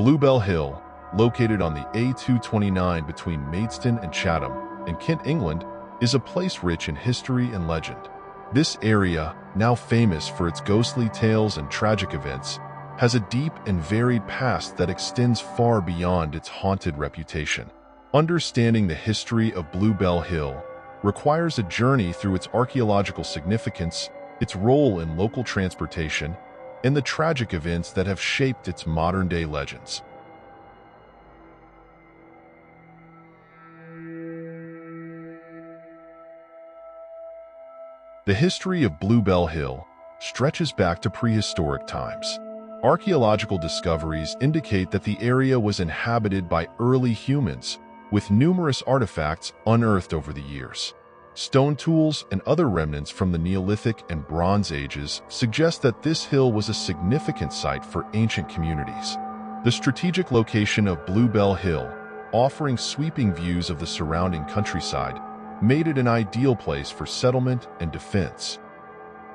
Bluebell Hill, located on the A229 between Maidstone and Chatham, in Kent, England, is a place rich in history and legend. This area, now famous for its ghostly tales and tragic events, has a deep and varied past that extends far beyond its haunted reputation. Understanding the history of Bluebell Hill requires a journey through its archaeological significance, its role in local transportation, and the tragic events that have shaped its modern-day legends. The history of Bluebell Hill stretches back to prehistoric times. Archaeological discoveries indicate that the area was inhabited by early humans, with numerous artifacts unearthed over the years. Stone tools and other remnants from the Neolithic and Bronze Ages suggest that this hill was a significant site for ancient communities. The strategic location of Bluebell Hill, offering sweeping views of the surrounding countryside, made it an ideal place for settlement and defense.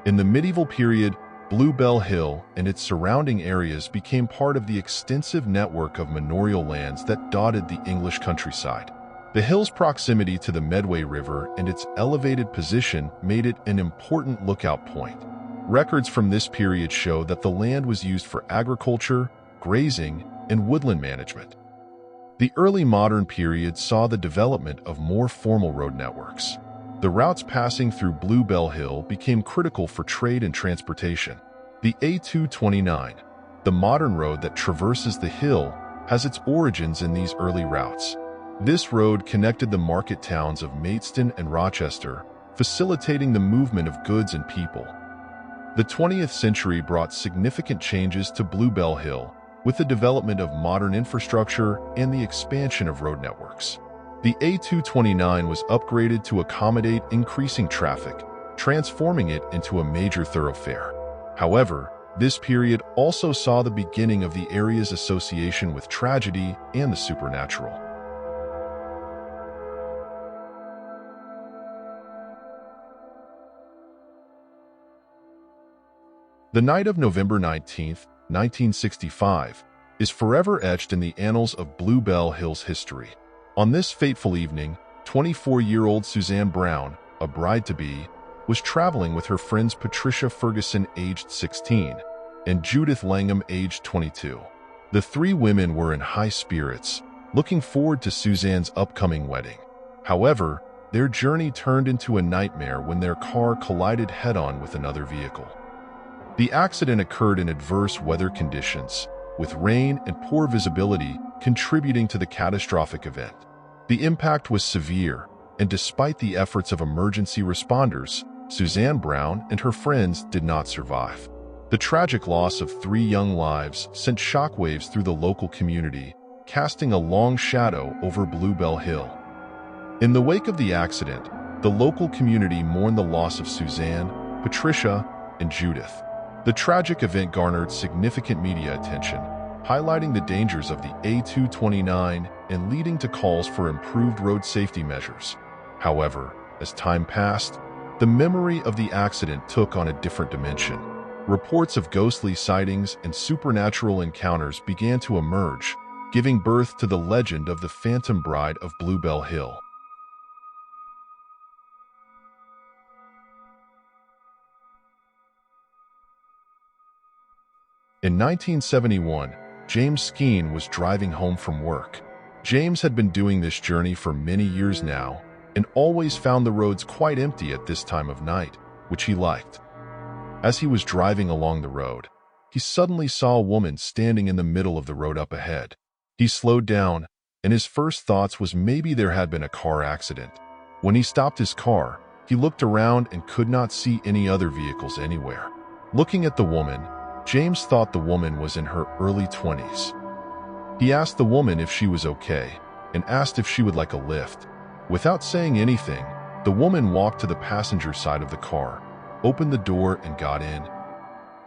In the medieval period, Bluebell Hill and its surrounding areas became part of the extensive network of manorial lands that dotted the English countryside. The hill's proximity to the Medway River and its elevated position made it an important lookout point. Records from this period show that the land was used for agriculture, grazing, and woodland management. The early modern period saw the development of more formal road networks. The routes passing through Bluebell Hill became critical for trade and transportation. The A229, the modern road that traverses the hill, has its origins in these early routes. This road connected the market towns of Maidstone and Rochester, facilitating the movement of goods and people. The 20th century brought significant changes to Bluebell Hill, with the development of modern infrastructure and the expansion of road networks. The A229 was upgraded to accommodate increasing traffic, transforming it into a major thoroughfare. However, this period also saw the beginning of the area's association with tragedy and the supernatural. The night of November 19, 1965, is forever etched in the annals of Bluebell Hill's history. On this fateful evening, 24-year-old Suzanne Brown, a bride-to-be, was traveling with her friends Patricia Ferguson, aged 16, and Judith Langham, aged 22. The three women were in high spirits, looking forward to Suzanne's upcoming wedding. However, their journey turned into a nightmare when their car collided head-on with another vehicle. The accident occurred in adverse weather conditions, with rain and poor visibility contributing to the catastrophic event. The impact was severe, and despite the efforts of emergency responders, Suzanne Brown and her friends did not survive. The tragic loss of 3 young lives sent shockwaves through the local community, casting a long shadow over Bluebell Hill. In the wake of the accident, the local community mourned the loss of Suzanne, Patricia, and Judith. The tragic event garnered significant media attention, highlighting the dangers of the A229 and leading to calls for improved road safety measures. However, as time passed, the memory of the accident took on a different dimension. Reports of ghostly sightings and supernatural encounters began to emerge, giving birth to the legend of the Phantom Bride of Bluebell Hill. In 1971, James Skeen was driving home from work. James had been doing this journey for many years now and always found the roads quite empty at this time of night, which he liked. As he was driving along the road, he suddenly saw a woman standing in the middle of the road up ahead. He slowed down, and his first thoughts was maybe there had been a car accident. When he stopped his car, he looked around and could not see any other vehicles anywhere. Looking at the woman, James thought the woman was in her early 20s. He asked the woman if she was okay and asked if she would like a lift. Without saying anything, the woman walked to the passenger side of the car, opened the door, and got in.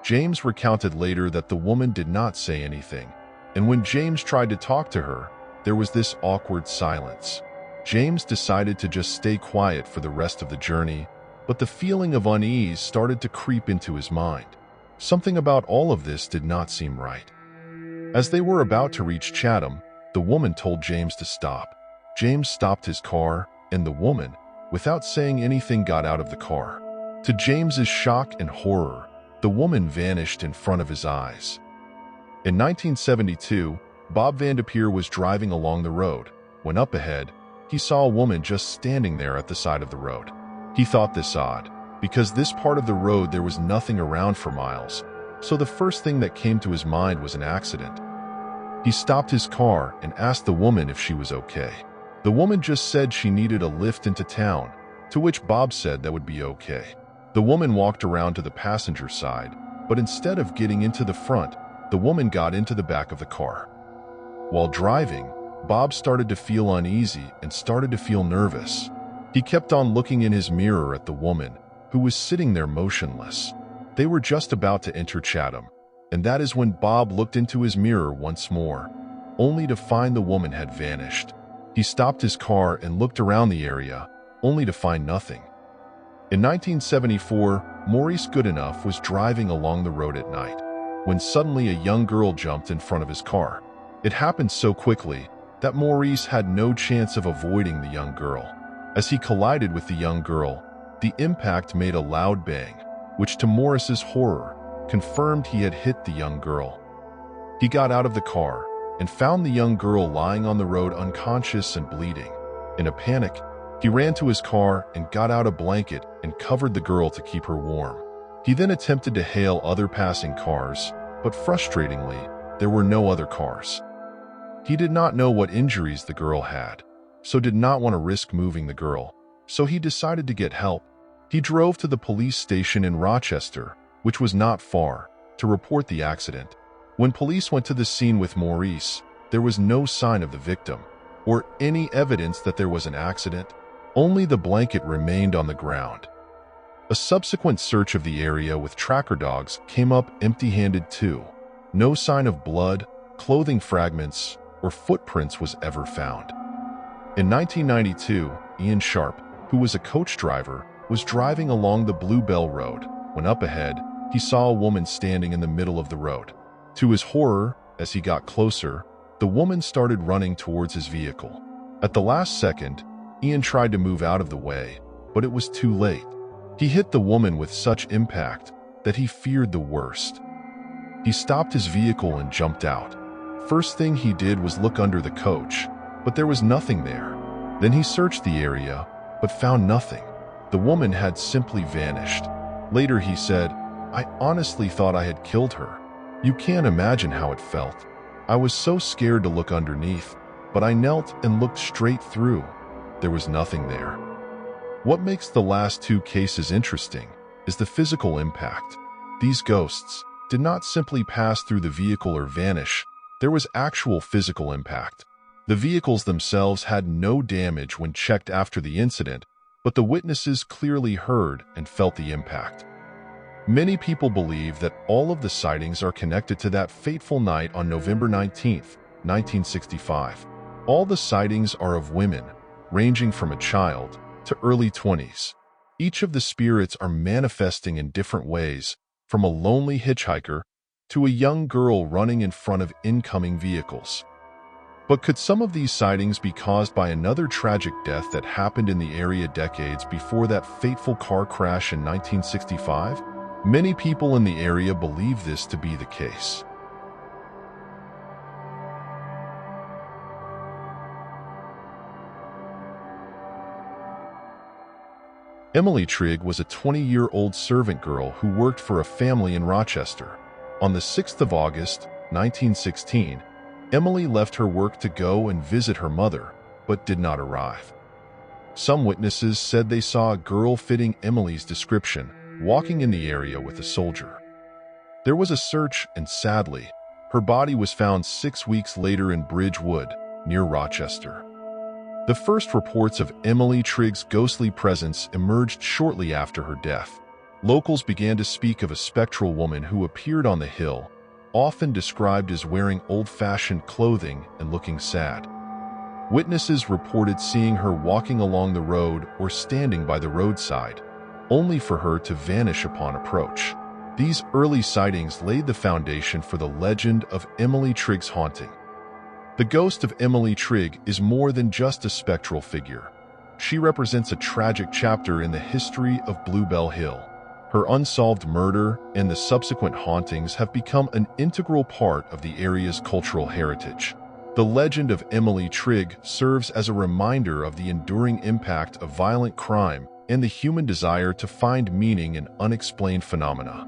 James recounted later that the woman did not say anything, and when James tried to talk to her, there was this awkward silence. James decided to just stay quiet for the rest of the journey, but the feeling of unease started to creep into his mind. Something about all of this did not seem right. As they were about to reach Chatham, the woman told James to stop. James stopped his car, and the woman, without saying anything, got out of the car. To James's shock and horror, the woman vanished in front of his eyes. In 1972, Bob Vanderpeer was driving along the road when up ahead, he saw a woman just standing there at the side of the road. He thought this odd, because this part of the road there was nothing around for miles, so the first thing that came to his mind was an accident. He stopped his car and asked the woman if she was okay. The woman just said she needed a lift into town, to which Bob said that would be okay. The woman walked around to the passenger side, but instead of getting into the front, the woman got into the back of the car. While driving, Bob started to feel uneasy and started to feel nervous. He kept on looking in his mirror at the woman, who was sitting there motionless. They were just about to enter Chatham, and that is when Bob looked into his mirror once more, only to find the woman had vanished. He stopped his car and looked around the area, only to find nothing. In 1974, Maurice Goodenough was driving along the road at night, when suddenly a young girl jumped in front of his car. It happened so quickly that Maurice had no chance of avoiding the young girl. As he collided with the young girl, the impact made a loud bang, which to Maurice's horror, confirmed he had hit the young girl. He got out of the car and found the young girl lying on the road unconscious and bleeding. In a panic, he ran to his car and got out a blanket and covered the girl to keep her warm. He then attempted to hail other passing cars, but frustratingly, there were no other cars. He did not know what injuries the girl had, so did not want to risk moving the girl, so he decided to get help. He drove to the police station in Rochester, which was not far, to report the accident. When police went to the scene with Maurice, there was no sign of the victim, or any evidence that there was an accident. Only the blanket remained on the ground. A subsequent search of the area with tracker dogs came up empty-handed too. No sign of blood, clothing fragments, or footprints was ever found. In 1992, Ian Sharp, who was a coach driver, was driving along the Bluebell Road when up ahead, he saw a woman standing in the middle of the road. To his horror, as he got closer, the woman started running towards his vehicle. At the last second, Ian tried to move out of the way, but it was too late. He hit the woman with such impact that he feared the worst. He stopped his vehicle and jumped out. First thing he did was look under the coach, but there was nothing there. Then he searched the area, but found nothing. The woman had simply vanished. Later he said, "I honestly thought I had killed her. You can't imagine how it felt. I was so scared to look underneath, but I knelt and looked straight through. There was nothing there." What makes the last two cases interesting is the physical impact. These ghosts did not simply pass through the vehicle or vanish. There was actual physical impact. The vehicles themselves had no damage when checked after the incident, but the witnesses clearly heard and felt the impact. Many people believe that all of the sightings are connected to that fateful night on November 19, 1965. All the sightings are of women, ranging from a child to early 20s. Each of the spirits are manifesting in different ways, from a lonely hitchhiker to a young girl running in front of incoming vehicles. But could some of these sightings be caused by another tragic death that happened in the area decades before that fateful car crash in 1965? Many people in the area believe this to be the case. Emily Trigg was a 20-year-old servant girl who worked for a family in Rochester. On the 6th of August, 1916, Emily left her work to go and visit her mother, but did not arrive. Some witnesses said they saw a girl fitting Emily's description walking in the area with a soldier. There was a search, and sadly, her body was found 6 weeks later in Bridgewood, near Rochester. The first reports of Emily Trigg's ghostly presence emerged shortly after her death. Locals began to speak of a spectral woman who appeared on the hill, often described as wearing old-fashioned clothing and looking sad. Witnesses reported seeing her walking along the road or standing by the roadside, only for her to vanish upon approach. These early sightings laid the foundation for the legend of Emily Trigg's haunting. The ghost of Emily Trigg is more than just a spectral figure. She represents a tragic chapter in the history of Bluebell Hill. Her unsolved murder and the subsequent hauntings have become an integral part of the area's cultural heritage. The legend of Emily Trigg serves as a reminder of the enduring impact of violent crime and the human desire to find meaning in unexplained phenomena.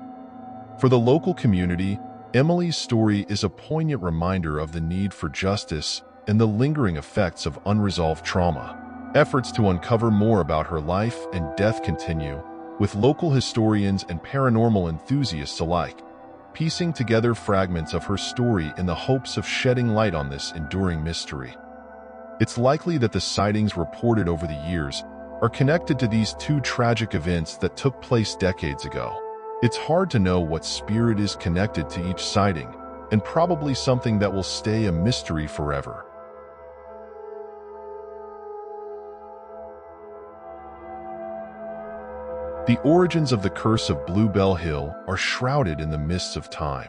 For the local community, Emily's story is a poignant reminder of the need for justice and the lingering effects of unresolved trauma. Efforts to uncover more about her life and death continue, with local historians and paranormal enthusiasts alike piecing together fragments of her story in the hopes of shedding light on this enduring mystery. It's likely that the sightings reported over the years are connected to these two tragic events that took place decades ago. It's hard to know what spirit is connected to each sighting, and probably something that will stay a mystery forever. The origins of the curse of Bluebell Hill are shrouded in the mists of time.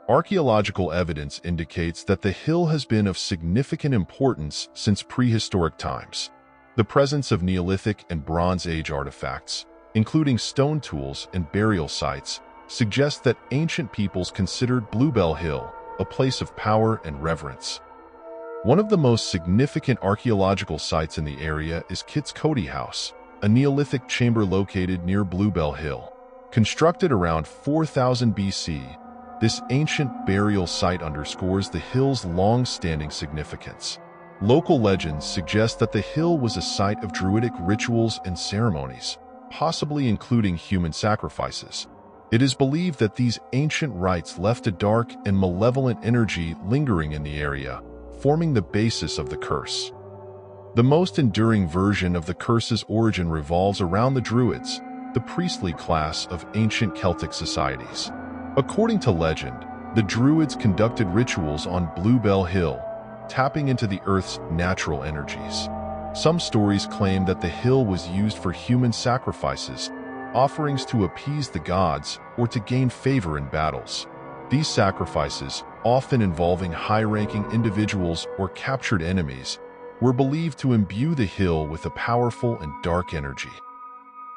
Archaeological evidence indicates that the hill has been of significant importance since prehistoric times. The presence of Neolithic and Bronze Age artifacts, including stone tools and burial sites, suggests that ancient peoples considered Bluebell Hill a place of power and reverence. One of the most significant archaeological sites in the area is Kit's Cody House, a Neolithic chamber located near Bluebell Hill. Constructed around 4000 BC, this ancient burial site underscores the hill's long-standing significance. Local legends suggest that the hill was a site of druidic rituals and ceremonies, possibly including human sacrifices. It is believed that these ancient rites left a dark and malevolent energy lingering in the area, forming the basis of the curse. The most enduring version of the curse's origin revolves around the Druids, the priestly class of ancient Celtic societies. According to legend, the Druids conducted rituals on Bluebell Hill, tapping into the Earth's natural energies. Some stories claim that the hill was used for human sacrifices, offerings to appease the gods or to gain favor in battles. These sacrifices, often involving high-ranking individuals or captured enemies, were believed to imbue the hill with a powerful and dark energy.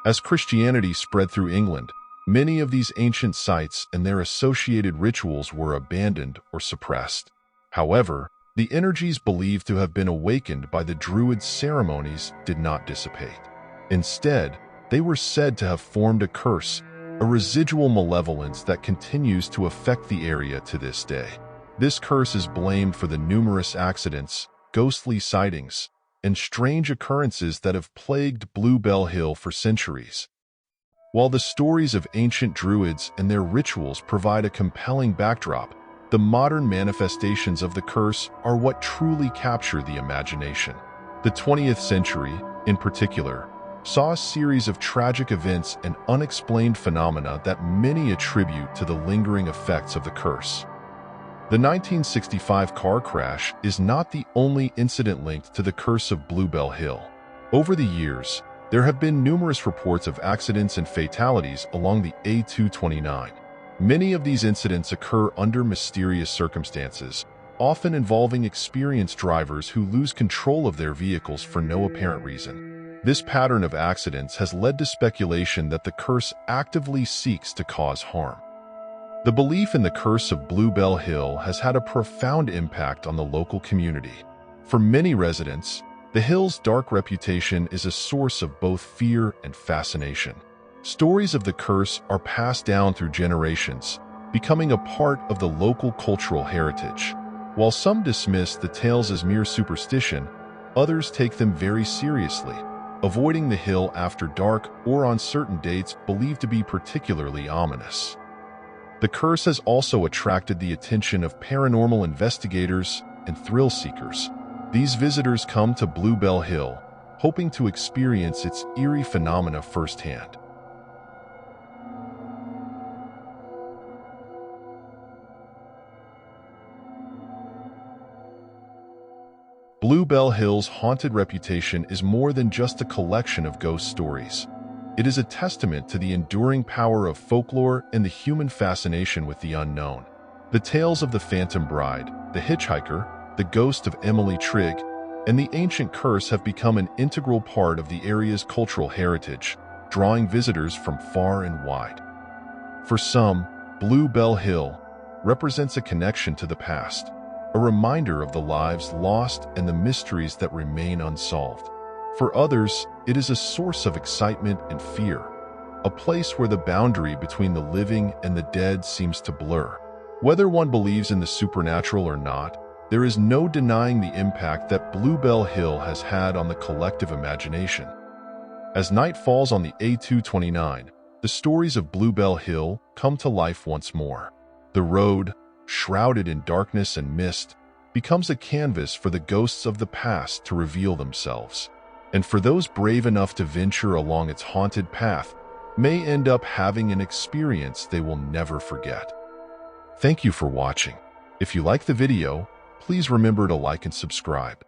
As Christianity spread through England, many of these ancient sites and their associated rituals were abandoned or suppressed. However, the energies believed to have been awakened by the Druids' ceremonies did not dissipate. Instead, they were said to have formed a curse, a residual malevolence that continues to affect the area to this day. This curse is blamed for the numerous accidents, ghostly sightings, and strange occurrences that have plagued Bluebell Hill for centuries. While the stories of ancient Druids and their rituals provide a compelling backdrop, the modern manifestations of the curse are what truly capture the imagination. The 20th century, in particular, saw a series of tragic events and unexplained phenomena that many attribute to the lingering effects of the curse. The 1965 car crash is not the only incident linked to the curse of Bluebell Hill. Over the years, there have been numerous reports of accidents and fatalities along the A229. Many of these incidents occur under mysterious circumstances, often involving experienced drivers who lose control of their vehicles for no apparent reason. This pattern of accidents has led to speculation that the curse actively seeks to cause harm. The belief in the curse of Bluebell Hill has had a profound impact on the local community. For many residents, the hill's dark reputation is a source of both fear and fascination. Stories of the curse are passed down through generations, becoming a part of the local cultural heritage. While some dismiss the tales as mere superstition, others take them very seriously, avoiding the hill after dark or on certain dates believed to be particularly ominous. The curse has also attracted the attention of paranormal investigators and thrill seekers. These visitors come to Bluebell Hill, hoping to experience its eerie phenomena firsthand. Bluebell Hill's haunted reputation is more than just a collection of ghost stories. It is a testament to the enduring power of folklore and the human fascination with the unknown. The tales of the Phantom Bride, the Hitchhiker, the ghost of Emily Trigg, and the ancient curse have become an integral part of the area's cultural heritage, drawing visitors from far and wide. For some, Blue Bell Hill represents a connection to the past, a reminder of the lives lost and the mysteries that remain unsolved. For others, it is a source of excitement and fear, a place where the boundary between the living and the dead seems to blur. Whether one believes in the supernatural or not, there is no denying the impact that Blue Bell Hill has had on the collective imagination. As night falls on the A229, the stories of Blue Bell Hill come to life once more. The road, shrouded in darkness and mist, becomes a canvas for the ghosts of the past to reveal themselves. And for those brave enough to venture along its haunted path, may end up having an experience they will never forget. Thank you for watching. If you like the video, please remember to like and subscribe.